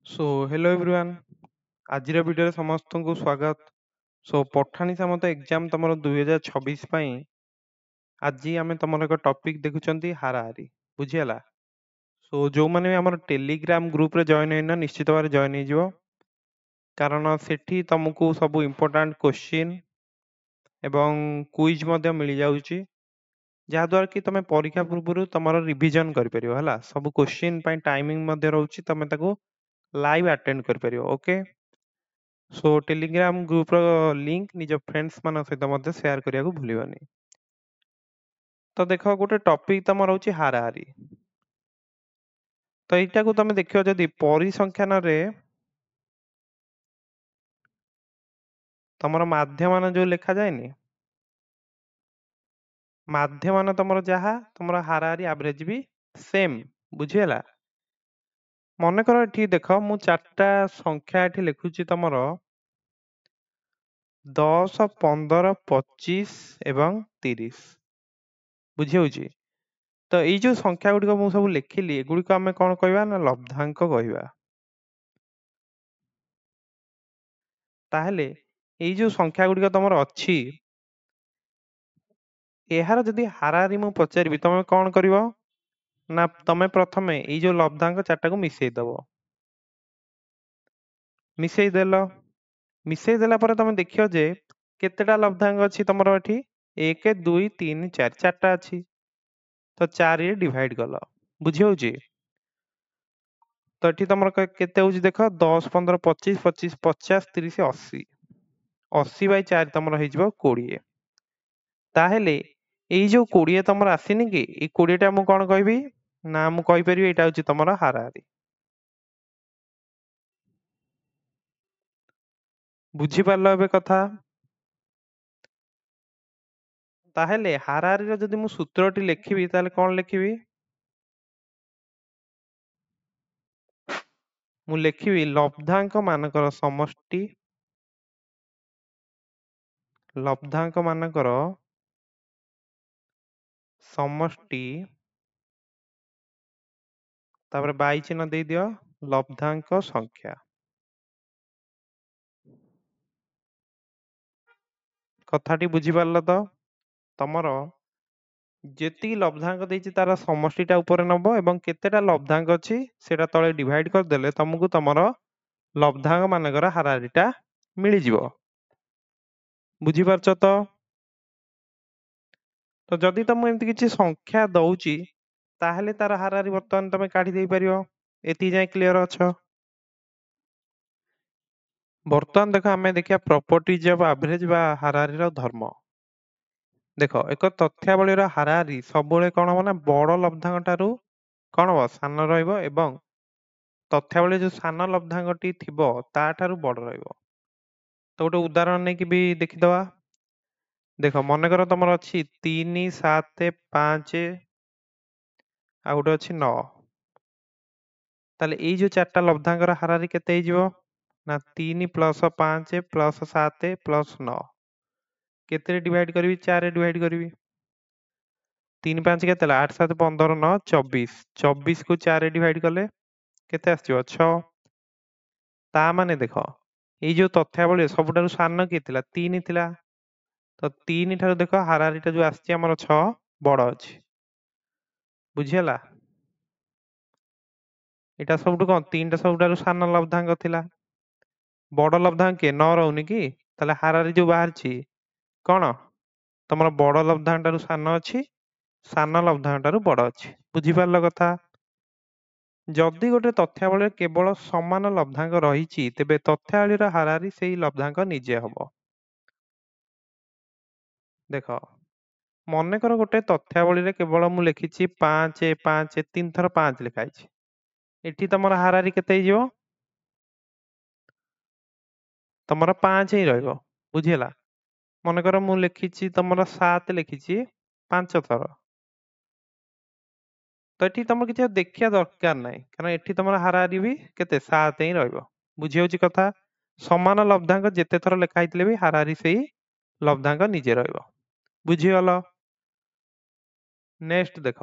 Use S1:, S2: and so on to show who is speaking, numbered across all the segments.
S1: Hello everyone. आजिर video समस्त को स्वागत। पठाणी सामंत एग्जाम तुम 2026 आज आम तुम एक टॉपिक देखुं हाराहारी बुझीगला। जो मैंने आम टेलीग्राम ग्रुप रे जॉइन होना निश्चित भाव जॉइन हो कारण सेठी तुमको सब इम्पोर्टाट क्वेश्चन एवं क्विज मिल जाऊँगी जहाद्वारा कि तुम परीक्षा पूर्व तुम रिविजन कर सब क्वेश्चन टाइमिंग रोचे तुम लाइव अटेंड कर ओके। टेलीग्राम ग्रुप लिंक निज फ्रेंड्स मान सहित शेयर करने को भूलनी। तो देख गोटे टॉपिक तुम रोचे हाराहारी। तो यहाँ को तुम देख जदि परिसंख्यान तुम माध्यमान जो लिखा जाए माध्यमान तुम जहाँ तुम हाराहारी एवरेज भी सेम बुझीगला। मन कर ये देख मु चार्टा संख्या ये लिखुची तुम 10, 15, 25 एवं 30 बुझी। तो ये जो संख्या गुड़िक मुझे सब लिखिली एगुड़िक आम कौन कहवा ना लब्धांक कहवा। ताहले ये जो संख्या गुड़िक तुम अच्छी यार जदि हाराहारी मु पचारि तुम कौन कर ना तुम प्रथम ये जो लब्धांक चार्टा को मिसेईदेव मिसेईदेल मिसेईदेला तुम देख जे केतेटा लब्धांक अच्छी तुम ये 1 2 3 4 चार्टा अच्छी तो 4 डिवाइड कल बुझी हो। तो ये तुम केते हो देख 10 15 25 25 50 30 80 80 बाई 4 तुम हो 20। ताहेले ये जो 20 तुम आसनी कि 20टा मु कौन कहबी ना मु कहीपर यहाँ हूँ तुम हाराहारी बुझीपार ए कथा। ताहेले हाराहारी जदि मु सूत्रटी लिखिबी ताहेले कौन लिखिबी मु लिखिबी लब्धांक मानकर समष्टि लब्धांक मानकर समष्टि तापर बाई चिन्ह दे दियो लब्धांक संख्या कथाटी बुझीपार तो तमर जेती लब्धांक देछि तार समष्टिटा ऊपर नब एवं केतेटा लब्धांक अछि सेटा तळे डिवाइड कर देले तुमको तमर लब्धांक मानकर हाराहारीटा मिली जिवो बुझी पारछ तो जदि तुम एमती किछि संख्या दउची ताहले तार हाराहारी वर्तमान तुम काढी देई परियो एती जाय क्लियर अछ। वर्तमान देखो आमे देखिया प्रॉपर्टीज ऑफ एवरेज बा हाराहारी रो धर्म। देख एक तथ्यावली हाराहारी सब कौन हम ना बड़ लब्धांक ठारू कौन हम सान रहिबो एवं तथ्यावली जो सान लब्धांकटी थिबो ता ठारू बड़ रहिबो। तो गोटे उदाहरण नहीं कि भी देखीदवा देख मन कर तुम अच्छी 3 7 5 आ गोटे अच्छी 9 ताले ये जो चार्टा लब्धांकर हाराहारी केते हो ना 3 + 5 + 7 + 9 केते डिवाइड करी 4 डिवाइड करी 3 5 केते 8 7 15 9 24 24 को 4 डिवाइड कले केते आछियो 6 ता माने देख ये जो तथ्यावली सबुठारु सान कि 3 थिला तो 3 ठारु देख हाराहारीटा जो आछि हमर 6 बड़ अछि बुझियला। एटा सबुठु कोन 3टा सबुठारु सान लब्धांक थिला बड़ लब्धांक के 9 रहउनी कि ताले हाराहारी जो बाहर छी कोन तमर बड़ लब्धांक ठारु सान अछि सान लब्धांक ठारु बड़ अछि बुझी पारल कथा। जदि गोटे तथ्यावली केवल समान लब्धांक रही तेबे तथ्यावलीर हाराहारी सेही लब्धांक निजे हब। देख मन कर गोटे तथ्यावली केवल मु लिखी 5 5 3 थर 5 लिखाई एठी तमर हाराहारी केते हिजो तमर 5 ही रहइबो बुझियला। मन कर मु लिखी तमर 7 लिखी 5 थर तो ये तुम किसी देखिया दरकार ना कारण ये तुम हाराहारी भी केते 7 ही रहिबो बुझी होची कथा। समान लब्धांक जेते थर लिखाई भी हाराहारी से ही लब्धांक निजे रहिबो बुझीगल। नेक्स्ट देख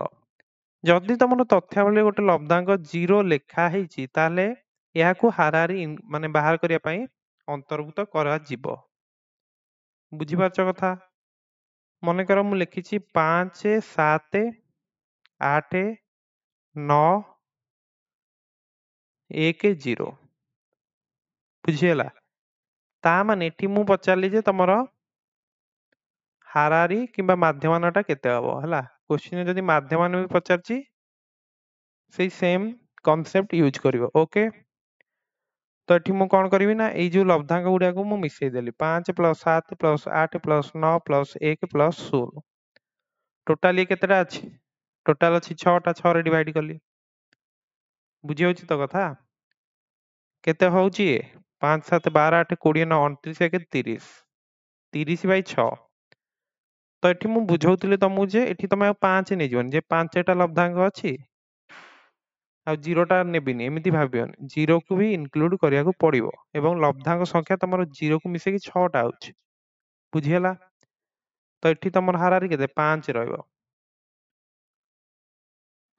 S1: जदि तुम तथ्यावली गोटे लब्धांक 0 लिखा ताले ଏହାକୁ ହାରାହାରି ମାନେ ବାହାର କରିବା ପାଇଁ ଅନ୍ତର୍ଭୁକ୍ତ କରାଯିବ। ବୁଝିପାରୁଛ କଥା? ମନେକର ମୁଁ ଲେଖିଛି 5 7 8 9 1 0। ବୁଝିହେଲା? ତା ମାନେ ଏଠି ମୁଁ ପଚାରିଲି ଯେ ତମର ହାରାହାରି କିମ୍ବା ମାଧ୍ୟମାନଟା କେତେ ହବ ହେଲା। କ୍ୱେଶ୍ଚିନ୍ ଯଦି ମାଧ୍ୟମାନ ବି ପଚାରିଛି ସେଇ ସେମ୍ କନସେପ୍ଟ ୟୁଜ୍ କରିବ। ଓକେ, ତ ଏଠି ମୁଁ କଣ କରିବି ନା ଏଇ ଯୋଉ ଲବ୍ଧାଙ୍କ ଗୁଡାକୁ ମୁଁ ମିଶେଇ ଦେଲି 5 + 7 + 8 + 9 + 1 + 0। ଟୋଟାଲି କେତେଟା ଅଛି? ଟୋଟାଲ ଅଛି 6ଟା। 6ରେ ଡିଭାଇଡ୍ କଲି। ବୁଝି ହଉଛି ତ କଥା? କେତେ ହଉଛି? 5 7 12 8 20 9 29 1 30। 30/6। ତ ଏଠି ମୁଁ ବୁଝଉଥିଲି ତମକୁ ଯେ ଏଠି ତମେ ଆଉ 5 ନେଇଯିବନି, ଯେ 5ଟା ଲବ୍ଧାଙ୍କ ଅଛି ଆଉ 0ଟା ନେବିନି ଏମିତି ଭାବିବନି। 0କୁ ବି ଇନକ୍ଲୁଡ କରିବାକୁ ପଡିବ ଏବଂ ଲବ୍ଧାଙ୍କ ସଂଖ୍ୟା ତମର 0କୁ ମିଶେଇକି 6ଟା ହଉଛି। ବୁଝିହେଲା? ତ ଏଠି ତମର ହାରାହାରି କେତେ? 5 ରହିବ।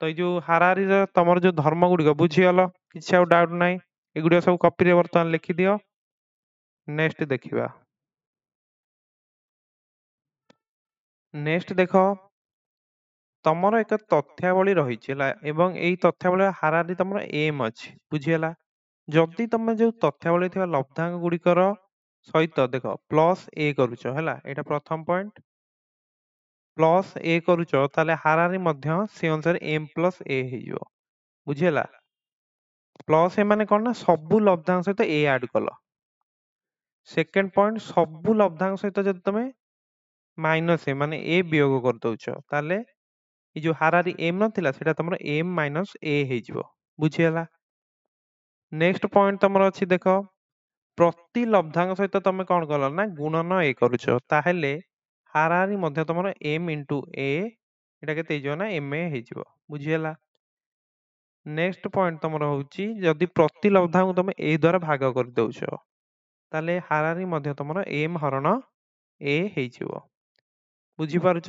S1: ତ ଏଇ ଯୋଉ ହାରାହାରିର ତମର ଯୋଉ ଧର୍ମ ଗୁଡିକ ବୁଝିଗଲ, କିଛି ଆଉ ଡାଉଟ ନାହିଁ। ଏଗୁଡିକ ସବୁ କପିରେ ବର୍ତ୍ତମାନ ଲେଖିଦିଅ। ନେକ୍ସଟ ଦେଖିବା। ନେକ୍ସଟ ଦେଖ, ତମର ଏକ ତଥ୍ୟାବଳୀ ରହିଛି ହେଲା ଏବଂ ଏଇ ତଥ୍ୟାବଳୀର ହାରାହାରି ତମର m ଅଛି। ବୁଝିହେଲା? ଯଦି ତମେ ଯୋଉ ତଥ୍ୟାବଳୀ ଥିବା ଲବ୍ଧାଙ୍କ ଗୁଡିକର ସହିତ ଦେଖ ପ୍ଲସ୍ a କରୁଛ ହେଲା, ଏଇଟା ପ୍ରଥମ ପଏଣ୍ଟ। ପ୍ଲସ୍ a କରୁଛ ତାହେଲେ ହାରାହାରି ମଧ୍ୟ ସେ ଅନୁସାରେ m + a ହେଇଯିବ। ବୁଝିହେଲା? ପ୍ଲସ୍ a ମାନେ କଣ ନା ସବୁ ଲବ୍ଧାଙ୍କ ସହିତ a add call. Second point, ସବୁ ଲବ୍ଧାଙ୍କ ସହିତ ଯଦି ତମେ ମାଇନସ a ମାନେ a ବିୟୋଗ କରିଦଉଛ ତାହେଲେ ଏଇ ଯୋଉ ହାରାହାରି m ନଥିଲା ସେଟା ତମର m - a ହେଇଯିବ। ବୁଝିହେଲା? ନେକ୍ସଟ ପଏଣ୍ଟ ତମର ଅଛି ଦେଖ, ପ୍ରତି ଲବ୍ଧାଙ୍କ ସହିତ ତମେ କଣ କଲ ନା ଗୁଣନ a କରୁଛ, ତାହେଲେ ହାରାହାରି ମଧ୍ୟ ତମର m × a ଏଟା କେତେ ହେଇଯିବ ନା ma ହେଇଯିବ। ବୁଝିହେଲା? ନେକ୍ସଟ ପଏଣ୍ଟ ତମର ହଉଛି ଯଦି ପ୍ରତି ଲବ୍ଧାଙ୍କୁ ତମେ a ଦ୍ୱାରା ଭାଗ କରିଦଉଛ ତାହେଲେ ହାରାହାରି ମଧ୍ୟ ତମର m ହରଣ a ହେଇଯିବ। ବୁଝିପାରୁଛ?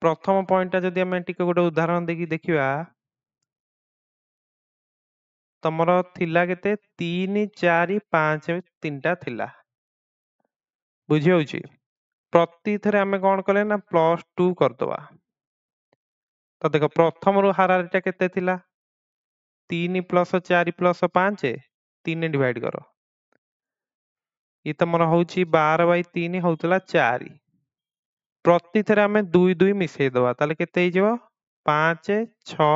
S1: ପ୍ରଥମ ପଏଣ୍ଟଟା ଯଦି ଆମେ ଟିକେ ଗୋଟେ ଉଦାହରଣ ଦେଇକି ଦେଖିବା, ତମର ଥିଲା କେତେ? 3 4 5 ତିନିଟା ଥିଲା। ବୁଝି ହଉଛି? ପ୍ରତିଥିରେ ଆମେ କଣ କଲେ ନା +2 କରିଦବା। ତ ଦେଖ ପ୍ରଥମରୁ ହାରାହାରିଟା କେତେ ଥିଲା? 3 + 4 + 5, 3 ଡିଭାଇଡ କର। ଇଏ ତମର ହଉଛି 12/3 ହଉଥିଲା 4। ପ୍ରତିଥିରେ ଆମେ 2 2 ମିଶେଇ ଦବା, ତାହେଲେ କେତେ ହେଇଯିବ? 5 6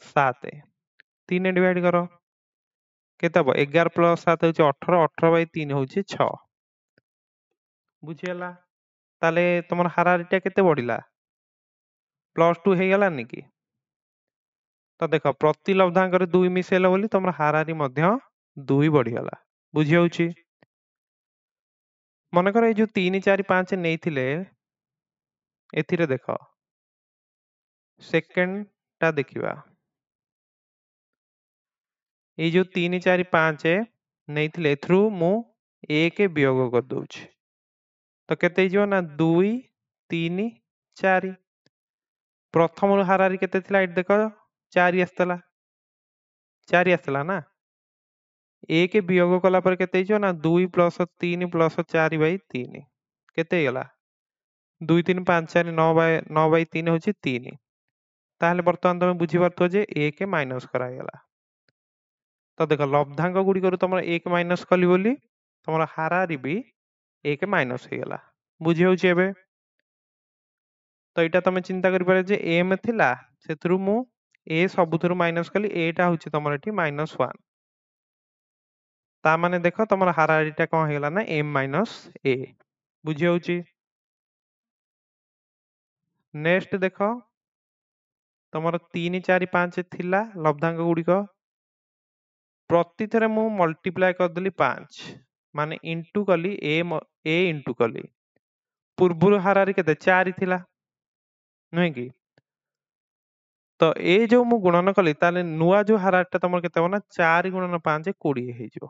S1: 7। 3 ଡିଭାଇଡ କର, କେତେ ହବ? 11 + 7 ହଉଛି 18। 18/3 ହଉଛି 6। ବୁଝିହେଲା? ତାହେଲେ ତମର ହାରାହାରିଟା କେତେ ବଢିଲା? +2 ହେଇଗଲାନି କି? ତ ଦେଖ ପ୍ରତି ଲବ୍ଧାଙ୍କରେ 2 ମିଶେଇଲ ବୋଲି ତମର ହାରାହାରି ମଧ୍ୟ 2 ବଢିଗଲା। ବୁଝି ହଉଛି? ମନେକର ଏଇ ଯୋଉ 3 4 5 ନେଇଥିଲେ, ଏଥିରେ ଦେଖ ସେକେଣ୍ଡ ଟା ଦେଖିବା। ଏଇ ଯୋଉ 3 4 5 ନେଇଥିଲେ ଏଥିରୁ ମୁଁ 1 ବିୟୋଗ କରିଦଉଛି, ତ କେତେ ହେଇଯିବ ନା 2 3 4। ପ୍ରଥମରୁ ହାରାହାରି କେତେ ଥିଲା? ଏଠି ଦେଖ 4 ଆସିଥିଲା। 4 ଆସିଥିଲା ନା? 1 ବିୟୋଗ କଲା ପରେ କେତେ ହେଇଯିବ ନା 2 + 3 + 4/3। କେତେ ହେଇଗଲା? 2 3 5 4 9/3 ହଉଛି 3। ତାହେଲେ ବର୍ତ୍ତମାନ ତମେ ବୁଝିପାରୁଥିବ ଯେ 1 ମାଇନସ କରାହେଇଗଲା। ତ ଦେଖ ଲବ୍ଧାଙ୍କ ଗୁଡିକରୁ ତମର 1 ମାଇନସ କଲି ବୋଲି ତମର ହାରାହାରି ବି 1 ମାଇନସ ହେଇଗଲା। ବୁଝି ହଉଛି ଏବେ? ତ ଏଇଟା ତମେ ଚିନ୍ତା କରିପାରିବ ଯେ m ଥିଲା, ସେଥିରୁ ମୁଁ a ସବୁଥିରୁ ମାଇନସ କଲି, ଏଟା ହଉଛି ତମର ଏଠି -1। ତା ମାନେ ଦେଖ ତମର ହାରାହାରିଟା କଣ ହେଇଗଲା ନା m - a। ବୁଝି ହଉଛି? ନେକ୍ସଟ ଦେଖ, ତମର 3 4 5 ଥିଲା ଲବ୍ଧାଙ୍କ ଗୁଡିକ, ପ୍ରତିଥିରେ ମୁଁ ମଲ୍ଟିପ୍ଲାଏ କରିଦେଲି 5 ମାନେ ଇଣ୍ଟୁ କଲି a ଇଣ୍ଟୁ କଲି। ପୂର୍ବରୁ ହାରାହାରି କେତେ? 4 ଥିଲା, ନୁହେଁ କି? ତ ଏ ଯୋଉ ମୁଁ ଗୁଣନ କଲି, ତାହେଲେ ନୂଆ ଯୋଉ ହାରାହାରିଟା ତମର କେତେ ହବ ନା 4 × 5 20 ହେଇଯିବ।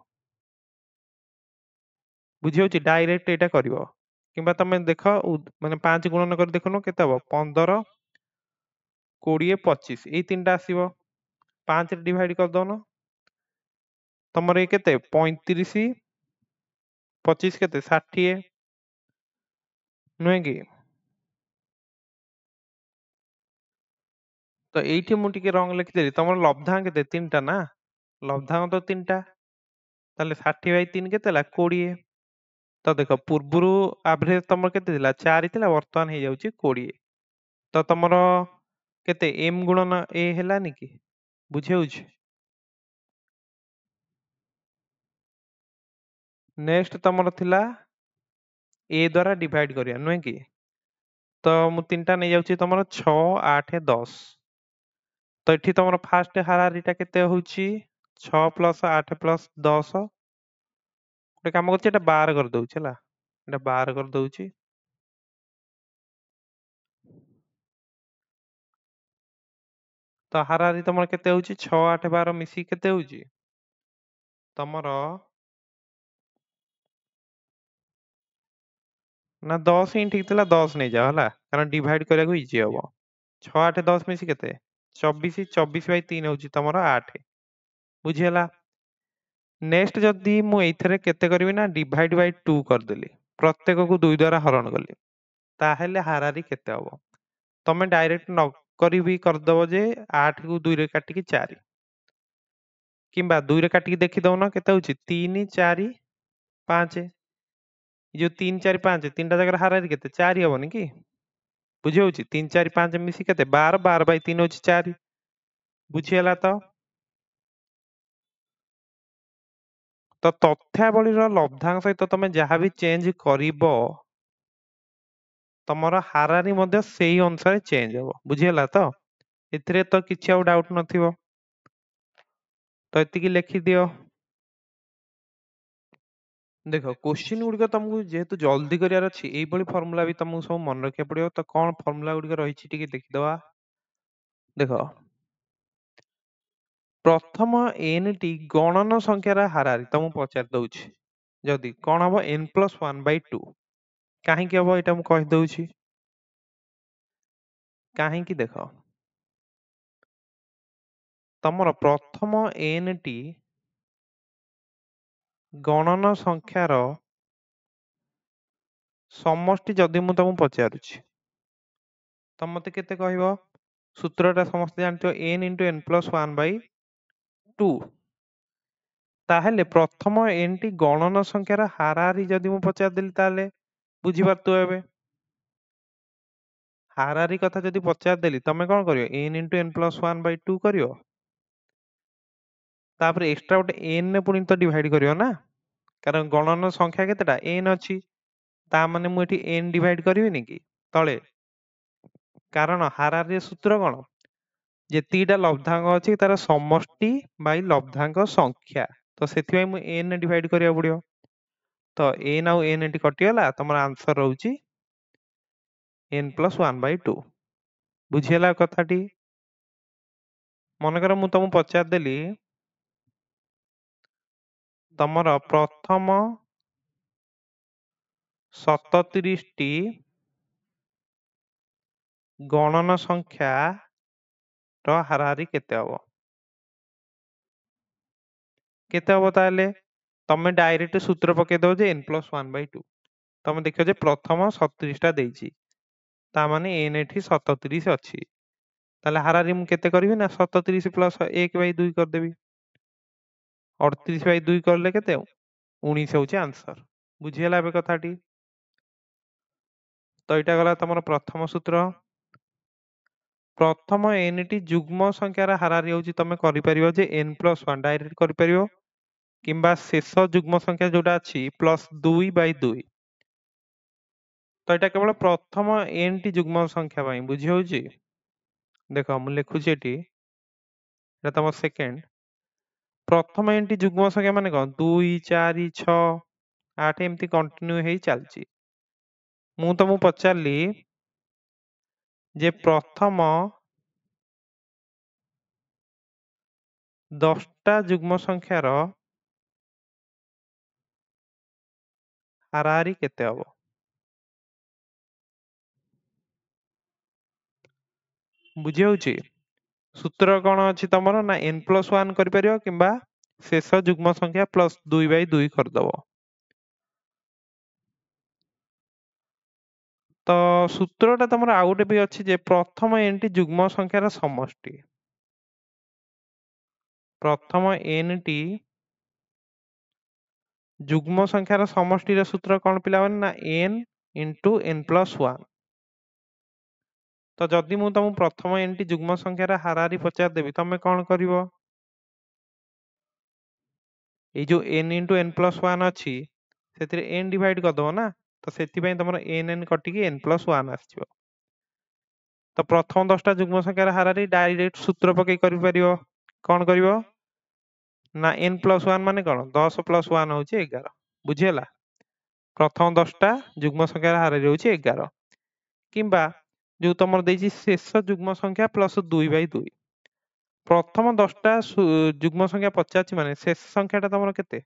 S1: ବୁଝି ହଉଛି? ଡାଇରେକ୍ଟ ଏଇଟା କରିବ, କିମ୍ବା ତମେ ଦେଖ ମାନେ 5 ଗୁଣନ କରି ଦେଖୁନ କେତେ ହବ? 15 20 25 ଏଇ ତିନିଟା ଆସିବ। 5 ରେ ଡିଭାଇଡ କରିଦଉନ, ତମର ଏ କେତେ 35 25 କେତେ 60 ନୁହେଁ କି? ତ ଏଇଠି ମୁଁ ଟିକେ ରଙ୍ଗ ଲେଖିଦେଲି। ତମର ଲବ୍ଧାଙ୍କ କେତେ 3ଟା ନା, ଲବ୍ଧାଙ୍କ ତ 3ଟା, ତାହେଲେ 60/3 କେତେ ହେଲା 20। ତ ଦେଖ ପୂର୍ବରୁ ଆଭରେଜ ତମର କେତେ ଥିଲା 4 ଥିଲା, ବର୍ତ୍ତମାନ ହେଇଯାଉଛି 20। ତ ତମର କେତେ m ଗୁଣନ a ହେଲାନି କି? ବୁଝି ହଉଛି? ନେକ୍ସଟ ତମର ଥିଲା a ଦ୍ୱାରା ଡିଭାଇଡ କରିବା ନୁହେଁ କି? ତ ମୁଁ 3ଟା ନେଇଯାଉଛି ତମର 6 8 10। ତ ଏଠି ତମର ଫାଷ୍ଟ ହାରାହାରିଟା କେତେ ହଉଛି 6 + 8 + 10। ଗୋଟେ କାମ କରୁଛି, ଏଟା 12 କରିଦଉଛି ହେଲା, ଏଟା 12 କରିଦଉଛି। ତ ହାରାହାରି ତମର କେତେ ହଉଛି 6 8 12 ମିଶିକି କେତେ ହଉଛି ତମର ନା 10 ହିଁ ଠିକ ଥିଲା, 10 ନେଇଯାଅ ହେଲା, କାରଣ ଡିଭାଇଡ କରିବାକୁ ଇଜି ହବ। 6 8 10 ମିଶି କେତେ 24, 24/3 ହଉଛି ତମର 8। ବୁଝିହେଲା? ନେକ୍ସଟ ଯଦି ମୁଁ ଏଇଥିରେ କେତେ କରିବି ନା ଡିଭାଇଡ ବାଇ 2 କରିଦେଲି, ପ୍ରତ୍ୟେକକୁ 2 ଦ୍ୱାରା ହରଣ କଲି, ତାହେଲେ ହାରାହାରି କେତେ ହବ? ତମେ ଡାଇରେକ୍ଟ ନ କରିବି କରିଦବ ଯେ 8 କୁ 2 ରେ କାଟିକି 4, କିମ୍ବା 2 ରେ କାଟିକି ଦେଖିଦଉନ କେତେ ହଉଛି 3 4 5। ଏ ଯୋଉ 3 4 5 ତିନିଟା ଜାଗାରେ ହାରାହାରି କେତେ 4 ହବନି କି? ବୁଝି ହଉଛି? 3 4 5 ମିଶି କେତେ 12, 12/3 ହଉଛି 4। ବୁଝିହେଲା ତ? ତ ତଥ୍ୟାବଳୀର ଲବ୍ଧାଙ୍କ ସହିତ ତମେ ଯାହା ବି ଚେଞ୍ଜ କରିବ, ତମର ହାରାହାରି ମଧ୍ୟ ସେଇ ଅନୁସାରେ ଚେଞ୍ଜ ହବ। ବୁଝିହେଲା ତ? ଏଥିରେ ତ କିଛି ଆଉ ଡାଉଟ ନଥିବ। ତ ଏତିକି ଲେଖିଦିଅ। ଦେଖ କୋଶ୍ଚିନ୍ ଗୁଡିକ ତମକୁ ଯେହେତୁ ଜଲ୍ଦି କରିବାର ଅଛି, ଏଇଭଳି ଫର୍ମୁଲା ବି ତମକୁ ସବୁ ମନେ ରଖିବାକୁ ପଡିବ। ତ କଣ ଫର୍ମୁଲା ଗୁଡିକ ରହିଛି ଟିକେ ଦେଖିଦବା। ଦେଖ ପ୍ରଥମ n ଟି ଗଣନ ସଂଖ୍ୟାର ହାରାହାରି ତମକୁ ପଚାରି ଦଉଛି, ଯଦି କଣ ହବ n+1/2। କାହିଁକି ହବ ଏଇଟା ମୁଁ କହିଦଉଛି। କାହିଁକି ଦେଖ, ତମର ପ୍ରଥମ n ଟି ଗଣନ ସଂଖ୍ୟାର ସମଷ୍ଟି ଯଦି ମୁଁ ତମକୁ ପଚାରୁଛି, ତ ମତେ କେତେ କହିବ? ସୂତ୍ରଟା ସମସ୍ତେ ଜାଣିଥିବ, n × n+1/2। ତାହେଲେ ପ୍ରଥମ n ଟି ଗଣନ ସଂଖ୍ୟାର ହାରାହାରି ଯଦି ମୁଁ ପଚାରିଦେଲି, ତାହେଲେ ବୁଝିପାରୁଥିବ ଏବେ। ହାରାହାରି କଥା ଯଦି ପଚାରିଦେଲି, ତମେ କଣ କରିବ n × n+1/2 କରିବ, ତାପରେ ଏକ୍ସଟ୍ରା ଗୋଟେ n ରେ ପୁଣି ତ ଡିଭାଇଡ କରିବ ନା, କାରଣ ଗଣନ ସଂଖ୍ୟା କେତେଟା n ଅଛି, ତା ମାନେ ମୁଁ ଏଠି n ଡିଭାଇଡ କରିବିନି କି ତଳେ, କାରଣ ହାରାହାରିର ସୂତ୍ର କଣ, ଯେତିକିଟା ଲବ୍ଧାଙ୍କ ଅଛି ତାର ସମଷ୍ଟି ବାଇ ଲବ୍ଧାଙ୍କ ସଂଖ୍ୟା। ତ ସେଥିପାଇଁ ମୁଁ n ଡିଭାଇଡ କରିବାକୁ ପଡିବ। ତ n ଆଉ n ଏଠି କଟିଗଲା, ତମର ଆନ୍ସର ରହୁଛି n+1/2। ବୁଝିହେଲା କଥାଟି? ମନେକର ମୁଁ ତମକୁ ପଚାରିଦେଲି, ତମର ପ୍ରଥମ 37ଟି ଗଣନ ସଂଖ୍ୟାର ହାରାହାରି କେତେ ହବ? କେତେ ହବ ତାହେଲେ? ତମେ ଡାଇରେକ୍ଟ ସୂତ୍ର ପକେଇଦବ ଯେ n+1/2। ତମେ ଦେଖିବ ଯେ ପ୍ରଥମ 37ଟା ଦେଇଛି, ତା ମାନେ n ଏଠି 37 ଅଛି। ତାହେଲେ ହାରାହାରି ମୁଁ କେତେ କରିବି ନା 37 + 1/2 କରିଦେବି। 38/2 କଲେ କେତେ 19 ହଉଛି ଆନ୍ସର। ବୁଝିହେଲା ଏବେ କଥାଟି? ତ ଏଇଟା ଗଲା ତମର ପ୍ରଥମ ସୂତ୍ର। ପ୍ରଥମ n ଟି ଯୁଗ୍ମ ସଂଖ୍ୟାର ହାରାହାରି ହଉଛି, ତମେ କରିପାରିବ ଯେ n+1 ଡାଇରେକ୍ଟ କରିପାରିବ, କିମ୍ବା ଶେଷ ଯୁଗ୍ମ ସଂଖ୍ୟା ଯୋଉଟା ଅଛି +2/2। ତ ଏଇଟା କେବଳ ପ୍ରଥମ n ଟି ଯୁଗ୍ମ ସଂଖ୍ୟା ପାଇଁ। ବୁଝି ହଉଛି? ଦେଖ ମୁଁ ଲେଖୁଛି ଏଠି, ଏଟା ତମ ସେକେଣ୍ଡ। ପ୍ରଥମ n ଟି ଯୁଗ୍ମ ସଂଖ୍ୟା ମାନେ କଣ 2 4 6 8 ଏମିତି କଣ୍ଟିନ୍ୟୁ ହେଇ ଚାଲିଛି। ମୁଁ ତମକୁ ପଚାରିଲି ଯେ ପ୍ରଥମ 10ଟା ଯୁଗ୍ମ ସଂଖ୍ୟାର ହାରାହାରି କେତେ ହବ? ବୁଝି ହଉଛି? ସୂତ୍ର କଣ ଅଛି ତମର ନା n+1 କରିପାରିବ, କିମ୍ବା शेष जुग्म संख्या प्लस 2/2 करदब। तो सूत्रटा तुम आउ गोटे भी अच्छी जे प्रथम n टी जुग्म संख्यार समष्टि। प्रथम n टी जुग्म संख्यार समष्टिर सूत्र कौन पिला ना n इंटू n प्लस 1। तो जदि मु तुम प्रथम n टी जुग्म संख्यार हाराहारी पचार देबी तमे कौन करिवो ये जो n इंटू n प्लस 1 अच्छी से n डिवाइड करदब ना तो से तुम n कटिकी n प्लस 1 आसो। तो प्रथम 10टा जुग्म संख्यार हाराहारी डायरेक्ट सूत्र पकई कर कौन कर ना n प्लस 1 माने कौन 10 प्लस 1 हूँ 11 बुझीगला। प्रथम 10टा जुग्म संख्यार हाराहारी हूँ 11 किंबा जो तुम देछि शेष जुग्म संख्या प्लस 2/2। प्रथम 10टा जुग्म संख्या पचार माने शेष संख्याटा तुम केते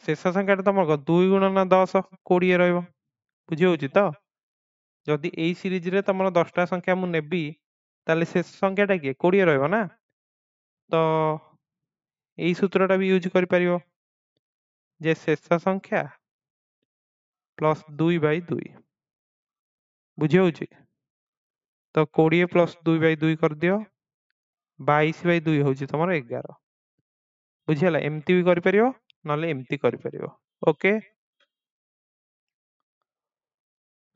S1: शेष संख्याटा तुम 2 गुणन 10 20 रहिबो बुझी होउची तो। जदि एई सीरीज रे तुम 10टा संख्या मु नेबी ताले शेष संख्याटा किए 20 रहिबो ना। तो एई सूत्रटा भी यूज कर परिबो जे शेष संख्या प्लस 2/2 बुझी होउची। तो 20 प्लस 2/2 कर दियो 22/2 होउची तुमर 11 बुझीगला। एमती भी कर परिबो नले एमती कर परिबो। ओके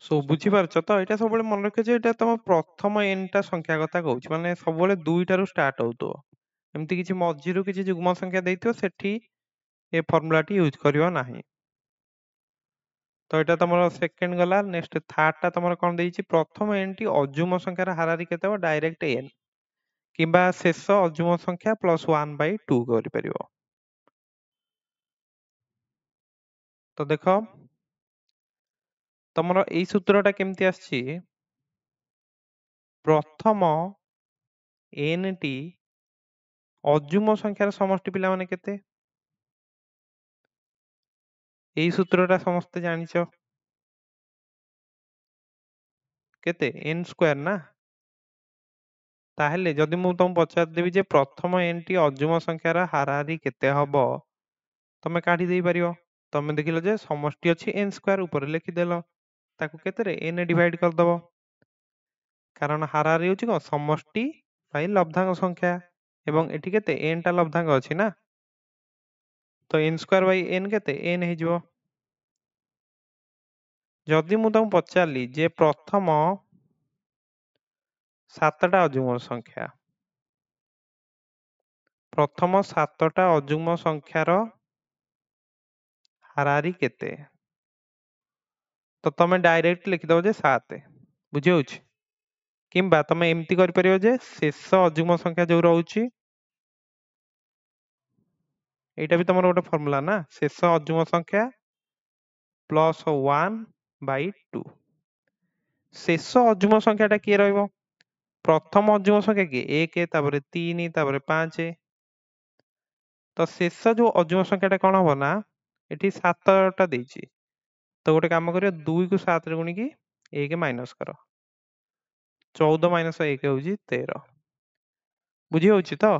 S1: सो बुझी पारछ तो एटा सब मन रखे जे एटा तुम प्रथम n टा संख्या कथा कहूछ माने सब दुईटारू स्टार्ट होतो एमती किछि मझिरु किछि जुग्म संख्या देइथियो सेठी ए फार्मूला टी यूज करियो नाही। तो एटा तुमर सेकंड गला नेक्स्ट थर्ड टा तुमर कोन देइछि प्रथम n टी अजुम संख्यार हाराहारी केते हो डायरेक्ट n किबा शेष अजुम संख्या प्लस 1/2 करि परिबो। तो देखो तुमर एई सूत्रटा केमती आछि प्रथम n टी अजुम संख्यार समष्टि पिला माने केते एई सूत्रटा समस्त जानिछो केते n स्क्वायर ना। ताहेले जदि मु तुम पचार देबी जे प्रथम n टी अजुम संख्यार हाराहारी केते हबो तमे काढी देई परियो। तमे देखिलो जे समष्टि अछि n स्क्वायर ऊपर लिखि देलो ताकू केते रे n डिवाइड कर दबो कारण हाराहारी होची को समष्टि बाई लब्धांग संख्या एवं एठी केते n टा लब्धांग अछि ना। तो n स्क्वायर बाई n केते n हे जिवो। जदि मु तुम पचारली जे प्रथम 7टा अजुम संख्या प्रथम 7टा अजुम संख्यार हाराहारी केते तो तमे डायरेक्ट लिखि दबो जे 7 बुझी होउची किंबा तमे एमती कर परियो जे शेष अजुम संख्या जो रहउची एटा भी तमरो गोटे फार्मूला ना शेष अजुम संख्या प्लस 1/2 शेष अजुम संख्याटा किए रहइबो प्रथम अजुम संख्या की 1 तापरे 3 तापरे 5 तो शेष जो अजुम संख्याटा कोन हबो ना एठी 7टा देइची तो गोटे काम करियो 2 को 7 रे गुणी की 1 माइनस करो 14 माइनस 1 होउची 13 बुझी होउची तो।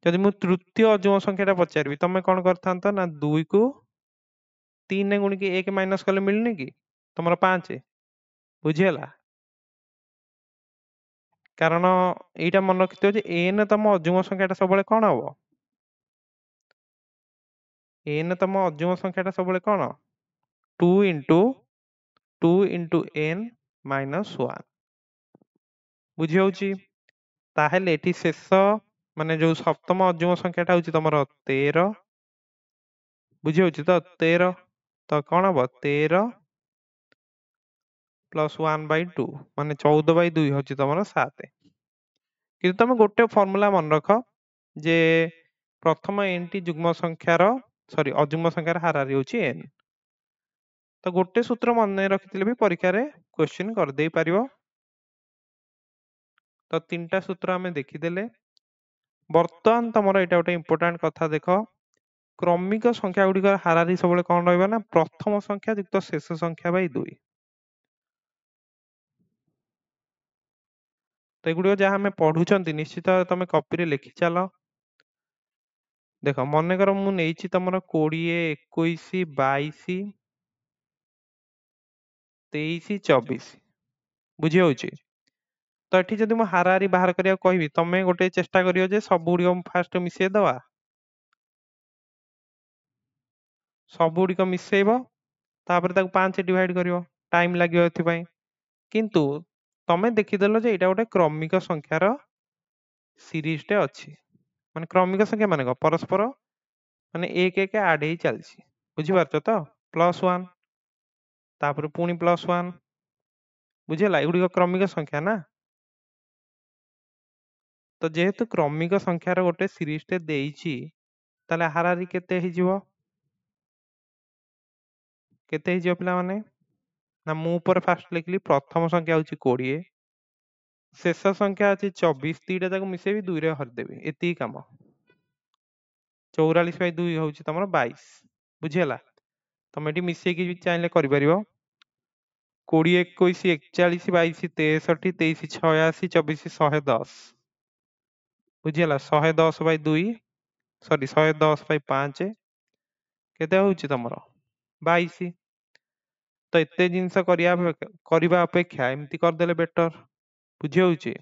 S1: जदि मु तृतीय अजुम संख्याटा पचारबी तमे कोन करथांत ना 2 को 3 रे गुणी की 1 माइनस कले मिलनी की तमरो 5 बुझीगला। कारण एटा मन रखितो जे n तम अजुम संख्याटा सबले कोन हबो n तम अजुम संख्याटा सबले कोन 2 इंटू 2 इंटू n माइनस 1 बुझी होउची। ताहेले एठी शेष माने जो सप्तम अजुम संख्याटा होउची तमरो 13 बुझी होउची तो 13 तो कोन हबो 13 प्लस 1/2 माने 14/2 होउची तमरो 7 किंतु तमे गोटे फार्मूला मन रख जे प्रथम n टी जुग्म संख्यार सॉरी अजुग्म संख्यार हाराहारी होउची n तो गोटे सूत्र मन रखिथिले भी परीक्षा रे क्वेश्चन कर देई परिवो। तो तीनटा सूत्र हमें देखिदेले वर्तमान तमरो एटा गोटे इंपोर्टेंट कथा देखो क्रमिक संख्या गुड़िकर हाराहारी सबले कोन रहइबा ना प्रथम संख्या युक्त शेष संख्या बाई 2 तो एगुड़िक जहाँ आम पढ़ुंट निश्चित तुम कॉपी लिखि चल। देख मनकर मुझे तुम 20 21 22 23 24 बुझी हो। तो ये जब मुझे हाराहारी बाहर करा कहि तुम गोटे चेष्टा कर सब गुड़िक फास्ट मिसई दवा सब गुड़िक मिसेब तापर 5 डिवाइड कर टाइम लगे किंतु तमें देखीदेल जे यहाँ गोटे क्रमिक संख्यार सीरीज टे अच्छी माने क्रमिक संख्या मान परस्पर माने एक एक आड ही चलती बुझीपार तो +1 तापर पुणी +1 बुझेगा एगुड़िक क्रमिक संख्या ना। तो जेहेतु क्रमिक संख्यार गोटे सीरीज टे देइछि ताले हाराहारी केते हिजिवो केते हिजिवो पिला माने ना मु ऊपर फास्ट लिखली प्रथम संख्या होची 20 शेष संख्या अच्छी 24 तीटा जाक मिसेबी 2 रे हरदेबी एति काम 44/2 होची तमरो 22 बुझिहला। तमे एटी मिसेकी भी चाहिले करि परिबो 20 21 41 22 63 23 86 24 110 बुझिहला 110/2 सॉरी 110/5 केते होची तमरो 22। तो एते जिनस करिया अपेक्षा एमती करदेले बेटर बुझी होची।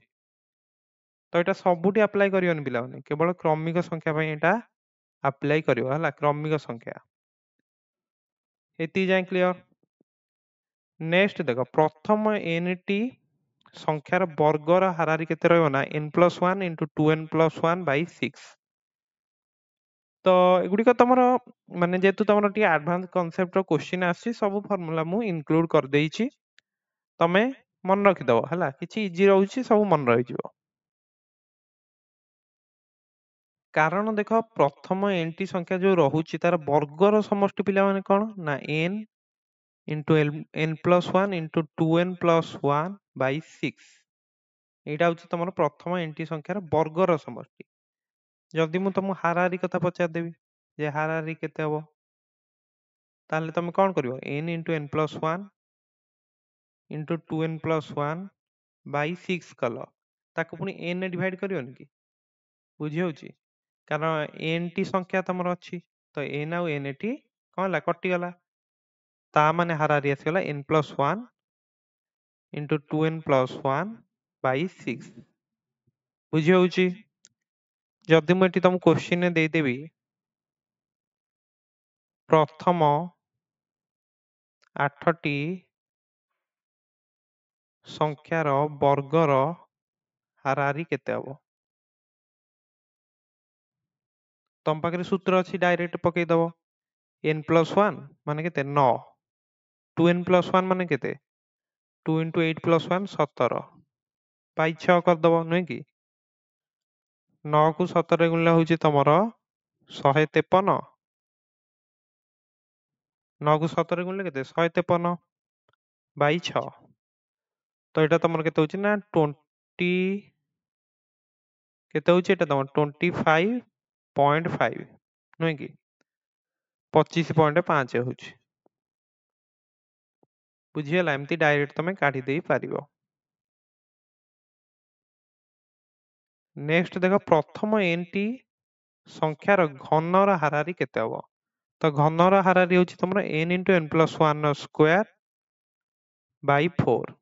S1: तो এটা ସବୁଠି अप्लाई करियोनी पिलाने केवल क्रमिक संख्या ପାଇଁ এটা अप्लाई करियो हला क्रमिक संख्या एती जाय क्लियर। नेक्स्ट देखो प्रथम एनटी संख्यार वर्गर हाराहारी केते रहइबो ना n+1 * 2n+1/6 तो एगुड़िक तुम माने जेतु तुम टी एडवांस कांसेप्ट रो क्वेश्चन आसी सब फार्मूला मु इंक्लूड कर देइछि तमे मन रखि दबो हला किछि इजी रहउछि सब मन रहि जिवो। कारण देख प्रथम एनटी संख्या जो रहुछि तार वर्गर समष्टि पिला माने कोन ना n * n+1 * 2n+1/6 एटा होछि तमरो प्रथम एनटी संख्यार वर्गर समष्टि। जदि मु तुम हाराहारी कथा पचार देबी जे हाराहारी केते हबो ताले तुम कोन करिवो n * n+1 * 2n+1/6 कलो ताको पुनी n ने डिवाइड करियोन कि बुझी होछि कारण n टी संख्या तमर अछि तो n आउ n एठी कोन ला कटि गला ता माने हाराहारी आसीगला n+1 * 2n+1/6 बुझी होछि। जदि मु एठी तुम क्वेश्चन ने देई देबी प्रथम 8टी संख्यार वर्गर हाराहारी केते हबो तम पाखरे सूत्र अछि डायरेक्ट पकेई दबो n+1 माने केते 9 2n+1 माने केते 2 * 8 + 1 17 पाई 6 कर दबो नै कि 9 को 17 रे गुणले होछि तमरो 153 9 को 17 रे गुणले केते 153/6 तो एटा तमरो केते होछि ना 20 केते होछि एटा तमरो 25.5 नै कि 25.5 होछि बुझियला एमती डायरेक्ट तमे काढी देई पारिबो। नेक्स्ट देखो प्रथम एनटी संख्यार घनर हाराहारी केते हबो तो घनर हाराहारी होछि तमरो n * n+1² / 4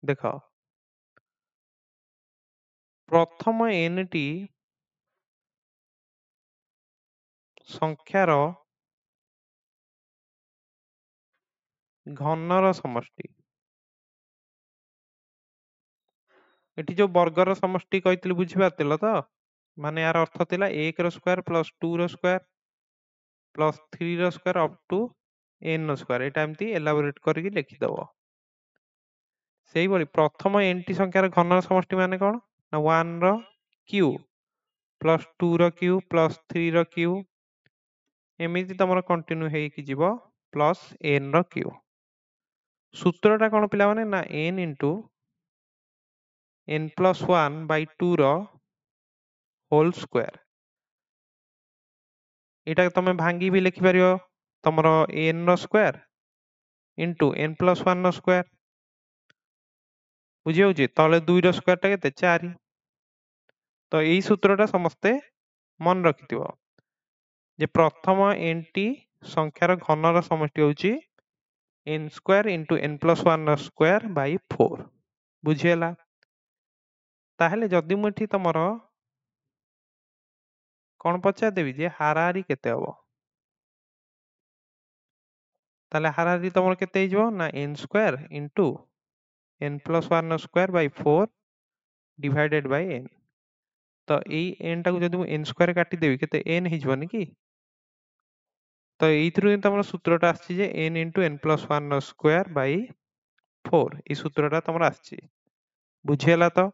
S1: देखो प्रथम एनटी संख्यार घनर समष्टि एठी जो वर्गर समष्टि कहितली बुझी पातिल तो माने यार अर्थ थिला 1 रो स्क्वायर + 2 रो स्क्वायर + 3 रो स्क्वायर अप टू n रो स्क्वायर एटा एमती एलाबोरेट करके लिखि दबो सेही बळी प्रथम एनटी संख्यार घनर समष्टि माने कोन ना 1 रो क्यू + 2 रो क्यू + 3 रो क्यू एमिति तमरो कंटिन्यू हेई कि जीवो + n रो क्यू सूत्रटा कोन पिला माने ना n * n+1/2 रो होल स्क्वायर एटा तमे भांगी भी लिखि परियो तमरो n रो स्क्वायर * n+1 रो स्क्वायर ବୁଝି ହଉଛି ତଳେ 2 ର ସ୍କୋୟାର ଟା କେତେ 4। ତ ଏଇ ସୂତ୍ରଟା ସମସ୍ତେ ମନେ ରଖିଥିବ ଯେ ପ୍ରଥମ n ଟି ସଂଖ୍ୟାର ଘନର ସମଷ୍ଟି ହେଉଛି n square into n plus 1 ର ସ୍କୋୟାର ବାଇ 4। ବୁଝିହେଲା? ତାହେଲେ ଯଦି ମୁଁ ଏଠି ତମର କଣ ପଚାରିଦେବି ଯେ ହାରାହାରି କେତେ ହବ, ତାହେଲେ ହାରାହାରି ତମର କେତେ ହେଇଯିବ ନା n square into n plus 1 ର square Bai 4 divided by n। ତ ଏଇ n ଟାକୁ ଯଦି ମୁଁ n ସ୍କୋୟାର କାଟିଦେବି କେତେ n ହେଇଯିବନି କି? ତ ଏଇଥିରୁ ହିଁ ତମର ସୂତ୍ରଟା ଆସିଛି ଯେ n ইনটু n ପ୍ଲସ୍ 1 ର ସ୍କୋୟାର ବାଇ 4 এই ସୂତ୍ରଟା ତମର ଆସିଛି। ବୁଝିହେଲା ତ?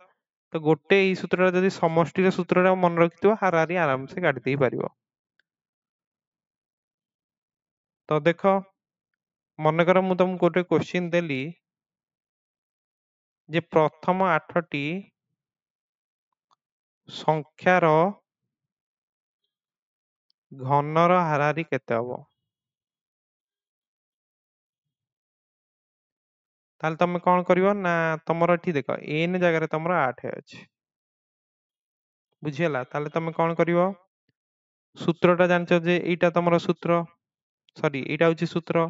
S1: ତ ଗୋଟେ ଏଇ ସୂତ୍ରଟା ଯଦି ସମଷ୍ଟିର ସୂତ୍ରଟା ମନେ ରଖିଥିବ ହାରାହାରି ଆରାମସେ କାଟି ଦେଇ ପାରିବ। ତ ଦେଖ ମନେକର ମୁଁ ତମକୁ ଗୋଟେ କ୍ୱେଶ୍ଚିନ୍ ଦେଲି ଯେ ପ୍ରଥମ 8ଟି ସଂଖ୍ୟାର ଘନର ହାରାହାରି କେତେ ହବ? ତାହେଲେ ତମେ କଣ କରିବ ନା ତମର ଏଠି ଦେଖ n ଜାଗାରେ ତମର 8 ଅଛି। ବୁଝିହେଲା? ତାହେଲେ ତମେ କଣ କରିବ ସୂତ୍ରଟା ଜାଣିଛ ଯେ ଏଇଟା ତମର ସୂତ୍ର, ସରି ଏଇଟା ହଉଛି ସୂତ୍ର।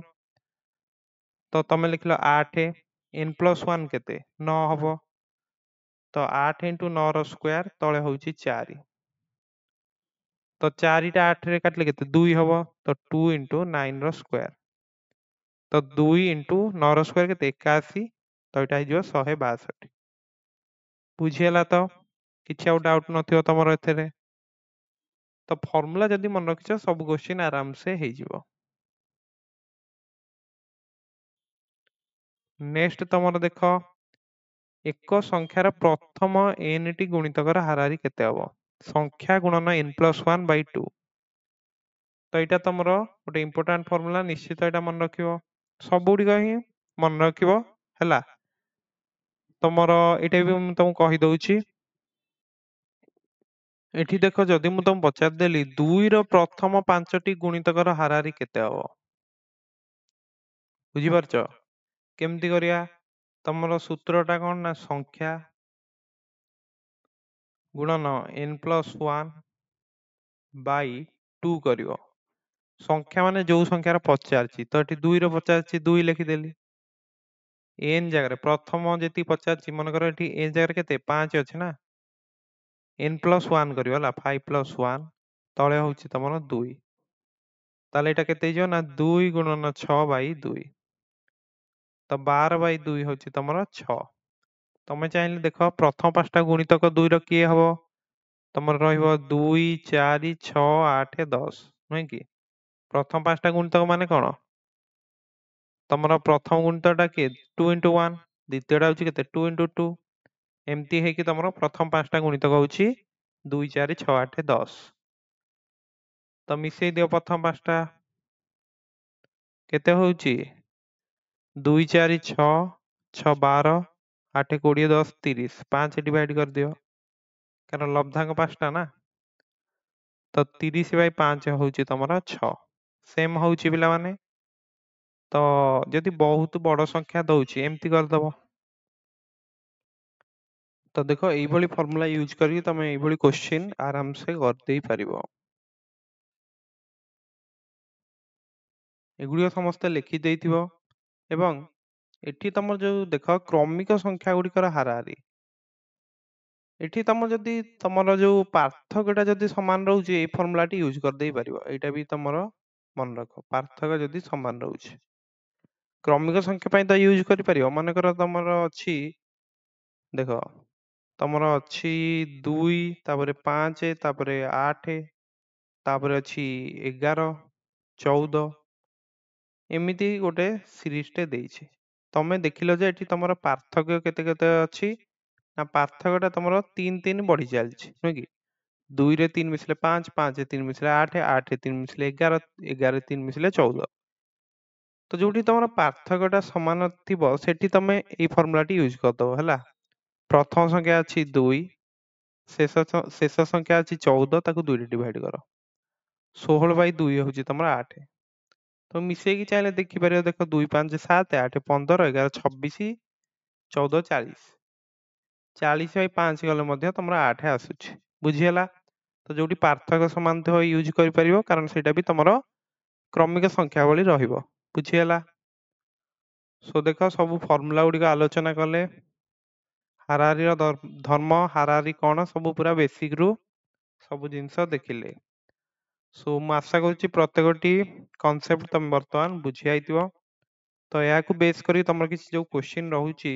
S1: ତ ତମେ ଲେଖିଲ 8 n ପ୍ଲସ୍ 1 କେତେ 9 ହବ। ତ 8 ଇንଟୁ 9 ର ସ୍କୋୟାର ତଳେ ହଉଛି 4। ତ 4 ଟା 8 ରେ କାଟିଲେ କେତେ 2 ହବ। ତ 2 ଇንଟୁ 9 ର ସ୍କୋୟାର। ତ 2 ଇନ୍ଟୁ 9 ର ସ୍କୋୟାର କେତେ 81। ତ ଏଇଟା ହେଇଯିବ 162। ବୁଝିହେଲା ତ? କିଛି ଆଉ ଡାଉଟ୍ ନଥିବ ତମର ଏଥିରେ। ତ ଫର୍ମୁଲା ଯଦି ମନେ ରଖିଛ ସବୁ କ୍ୱେଶ୍ଚିନ୍ ଆରାମସେ ହେଇଯିବ। ନେକ୍ସଟ ତମର ଦେଖ ଏକ ସଂଖ୍ୟାର ପ୍ରଥମ n ଟି ଗୁଣିତକର ହାରାହାରି କେତେ ହବ? ସଂଖ୍ୟା ଗୁଣନ n ପ୍ଲସ୍ 1 ବାଇ 2। ତ ଏଇଟା ତମର ଗୋଟେ ଇମ୍ପୋର୍ଟାଣ୍ଟ ଫର୍ମୁଲା, ନିଶ୍ଚିତ ଏଇଟା ମନେ ରଖିବ। ସବୁଗୁଡ଼ିକ ହିଁ ମନେ ରଖିବ ହେଲା। ତମର ଏଇଟା ବି ମୁଁ ତମକୁ କହିଦଉଛି। ଏଠି ଦେଖ ଯଦି ମୁଁ ତମକୁ ପଚାରିଦେଲି 2 ର ପ୍ରଥମ 5ଟି ଗୁଣିତକର ହାରାହାରି କେତେ ହବ? ବୁଝିପାରୁଛ? କେମିତି କରିବା? ତମର ସୂତ୍ରଟା କଣ ନା ସଂଖ୍ୟା ଗୁଣନ n ପ୍ଲସ୍ 1 ବାଇ 2 କରିବ। ସଂଖ୍ୟା ମାନେ ଯୋଉ ସଂଖ୍ୟାର ପଚାରିଛି, ତ ଏଠି 2 ର ପଚାରିଛି 2 ଲେଖିଦେଲି। n ଜାଗାରେ ପ୍ରଥମ ଯେତିକି ପଚାରିଛି ମନେକର ଏଠି n ଜାଗାରେ କେତେ 5 ଅଛି ନା, n ପ୍ଲସ୍ 1 କରିବ ହେଲା 5 ପ୍ଲସ୍ 1 ତଳେ ହଉଛି ତମର 2। ତାହେଲେ ଏଇଟା କେତେ ହେଇଯିବ ନା 2 ଗୁଣନ 6 ବାଇ 2। ତ 12 ବାଇ 2 ହଉଛି ତମର 6। ତମେ ଚାହିଁଲେ ଦେଖ ପ୍ରଥମ 5ଟା ଗୁଣିତକ 2 ର କିଏ ହବ? ତମର ରହିବ 2 4 6 8 10 ନୁହେଁ କି? ପ୍ରଥମ 5ଟା ଗୁଣିତକ ମାନେ କଣ? ତମର ପ୍ରଥମ ଗୁଣିତକଟା କିଏ 2 ଇନ୍ଟୁ 1, ଦ୍ୱିତୀୟଟା ହଉଛି କେତେ 2 ଇନ୍ଟୁ 2। ଏମିତି ହେଇକି ତମର ପ୍ରଥମ 5ଟା ଗୁଣିତକ ହଉଛି 2 4 6 8 10। ତ ମିଶେଇ ଦିଅ ପ୍ରଥମ 5ଟା କେତେ ହଉଛି 2 4 6 6 12 8 20 10 30। 5 ଡିଭାଇଡ କରିଦିଅ କାରଣ ଲବ୍ଧାଙ୍କ 5ଟା ନା। ତ 30 ବାଇ 5 ହଉଛି ତମର 6। ସେମ୍ ହଉଛି ପିଲାମାନେ। ତ ଯଦି ବହୁତ ବଡ ସଂଖ୍ୟା ଦଉଛି ଏମିତି କରିଦବ। ତ ଦେଖ ଏଇଭଳି ଫର୍ମୁଲା ୟୁଜ କରିକି ତମେ ଏଇଭଳି କ୍ୱେଶ୍ଚିନ୍ ଆରାମସେ କରିଦେଇ ପାରିବ। ଏଗୁଡ଼ିକ ସମସ୍ତେ ଲେଖି ଦେଇଥିବ। ଏବଂ ଏଠି ତମର ଯୋଉ ଦେଖ କ୍ରମିକ ସଂଖ୍ୟା ଗୁଡ଼ିକର ହାରାହାରି, ଏଠି ତମର ଯଦି ତମର ଯୋଉ ପାର୍ଥକ୍ୟଟା ଯଦି ସମାନ ରହୁଛି ଏଇ ଫର୍ମୁଲାଟି ୟୁଜ କରିଦେଇ ପାରିବ। ଏଇଟା ବି ତମର ମନେ ରଖ, ପାର୍ଥକ୍ୟ ଯଦି ସମାନ ରହୁଛି। କ୍ରମିକ ସଂଖ୍ୟା ପାଇଁ ତ ୟୁଜ କରିପାରିବ। ମନେକର ତମର ଅଛି ଦେଖ ତମର ଅଛି 2 ତାପରେ 5 ତାପରେ 8 ତାପରେ ଅଛି 11 14 ଏମିତି ଗୋଟେ ସିରିଜଟେ ଦେଇଛି। ତମେ ଦେଖିଲ ଯେ ଏଠି ତମର ପାର୍ଥକ୍ୟ କେତେ କେତେ ଅଛି ନା ପାର୍ଥକ୍ୟଟା ତମର 3 3 ବଢି ଚାଲିଛି ନୁହେଁ କି? 2 ରେ 3 ମିଶିଲେ 5 5 ରେ 3 ମିଶିଲେ 8 8 ରେ 3 ମିଶିଲେ 11 11 ରେ 3 ମିଶିଲେ 14। ତ ଯୋଉଠି ତମର ପାର୍ଥକ୍ୟଟା ସମାନ ଥିବ ସେଠି ତମେ ଏଇ ଫର୍ମୁଲାଟି ୟୁଜ କରିଦବ ହେଲା। ପ୍ରଥମ ସଂଖ୍ୟା ଅଛି 2, ଶେଷ ସଂଖ୍ୟା ଅଛି 14, ତାକୁ 2 ରେ ଡିଭାଇଡ କର। 16 ବାଇ 2 ହଉଛି ତମର 8। ତ ମିଶେଇକି ଚାହିଁଲେ ଦେଖିପାରିବ ଦେଖ 2 5 7 8 15 11 26 14 40। 40/5 ଗଲେ ମଧ୍ୟ ତମର 8 ଆସୁଛି। ବୁଝିହେଲା? ତ ଯୋଉଠି ପାର୍ଥକ୍ୟ ସମାନ୍ତର ୟୁଜ୍ କରିପାରିବ, କାରଣ ସେଇଟା ବି ତମର କ୍ରମିକ ସଂଖ୍ୟା ଭଳି ରହିବ। ବୁଝିହେଲା? ସୋ ଦେଖ, ସବୁ ଫର୍ମୁଲା ଗୁଡ଼ିକ ଆଲୋଚନା କଲେ। ହାରାହାରିର ଧର୍ମ, ହାରାହାରି କ'ଣ, ସବୁ ପୁରା ବେସିକ୍‌ରୁ ସବୁ ଜିନିଷ ଦେଖିଲେ। ସୋ ମୁଁ ଆଶା କରୁଛି ପ୍ରତ୍ୟେକଟି କନସେପ୍ଟ ତମେ ବର୍ତ୍ତମାନ ବୁଝି ଯାଇଥିବ। ତ ଏହାକୁ ବେସ୍ କରି ତମର କିଛି ଯୋଉ କ୍ୱେଶ୍ଚିନ୍ ରହୁଛି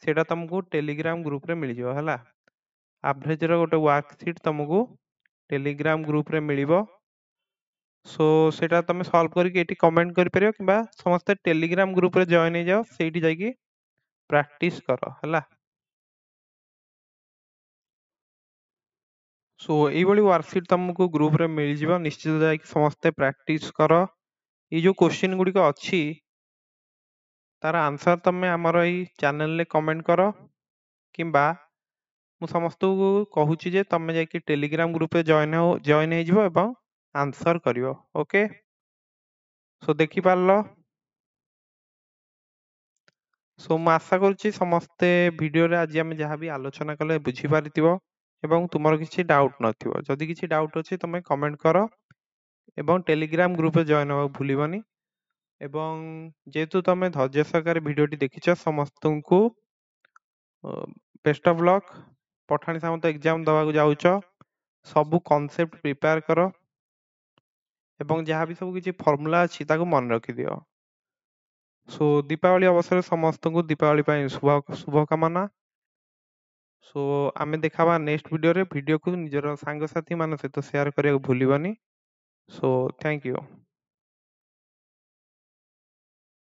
S1: ସେଇଟା ତମକୁ ଟେଲିଗ୍ରାମ ଗ୍ରୁପରେ ମିଳିଯିବ। ହେଲା, ଆଭରେଜର ଗୋଟେ ୱାର୍କସିଟ୍ ତମକୁ ଟେଲିଗ୍ରାମ ଗ୍ରୁପରେ ମିଳିବ। ସୋ ସେଇଟା ତମେ ସଲ୍ଭ କରିକି ଏଠି କମେଣ୍ଟ କରିପାରିବ, କିମ୍ବା ସମସ୍ତେ ଟେଲିଗ୍ରାମ ଗ୍ରୁପରେ ଜଏନ୍ ହେଇଯାଅ, ସେଇଠି ଯାଇକି ପ୍ରାକ୍ଟିସ୍ କର। ହେଲା, ସୋ ଏଇଭଳି ୱାର୍କସିଟ୍ ତମକୁ ଗ୍ରୁପରେ ମିଳିଯିବ। ନିଶ୍ଚିତ ଯାଇକି ସମସ୍ତେ ପ୍ରାକ୍ଟିସ୍ କର। ଏଇ ଯୋଉ କ୍ୱେଶ୍ଚିନ୍ ଗୁଡ଼ିକ ଅଛି ତାର ଆନ୍ସର ତମେ ଆମର ଏଇ ଚ୍ୟାନେଲରେ କମେଣ୍ଟ କର, କିମ୍ବା ମୁଁ ସମସ୍ତଙ୍କୁ କହୁଛି ଯେ ତମେ ଯାଇକି ଟେଲିଗ୍ରାମ ଗ୍ରୁପରେ ଜଏନ୍ ହେଇଯିବ ଏବଂ ଆନ୍ସର କରିବ। Okay, show ଦେଖିପାରିଲ। ସୋ ମୁଁ ଆଶା କରୁଛି ସମସ୍ତେ ଭିଡ଼ିଓରେ ଆଜି ଆମେ ଯାହା ବି ଆଲୋଚନା କଲେ ବୁଝିପାରିଥିବ ଏବଂ ତୁମର କିଛି ଡାଉଟ୍ ନଥିବ। ଯଦି କିଛି ଡାଉଟ୍ ଅଛି ତମେ କମେଣ୍ଟ କର ଏବଂ ଟେଲିଗ୍ରାମ ଗ୍ରୁପରେ ଜଏନ୍ ହେବାକୁ ଭୁଲିବନି। ଏବଂ ଯେହେତୁ ତମେ ଧୈର୍ଯ୍ୟ ସହକାରେ ଭିଡ଼ିଓଟି ଦେଖିଛ, ସମସ୍ତଙ୍କୁ best of luck. Pathani Samanta exam ଦେବାକୁ ଯାଉଛ, ସବୁ କନସେପ୍ଟ ପ୍ରିପେୟାର କର ଏବଂ ଯାହା ବି ସବୁ କିଛି ଫର୍ମୁଲା ଅଛି ତାକୁ ମନେ ରଖିଦିଅ। ସୋ ଦୀପାବଳି ଅବସରରେ ସମସ୍ତଙ୍କୁ ଦୀପାବଳି ପାଇଁ ଶୁଭକାମନା। ସୋ ଆମେ ଦେଖା ହେବା ନେକ୍ସଟ ଭିଡ଼ିଓରେ। ଭିଡ଼ିଓକୁ ନିଜର ସାଙ୍ଗସାଥି ମାନଙ୍କ ସହିତ ସେୟାର କରିବାକୁ ଭୁଲିବନି। Show thank you.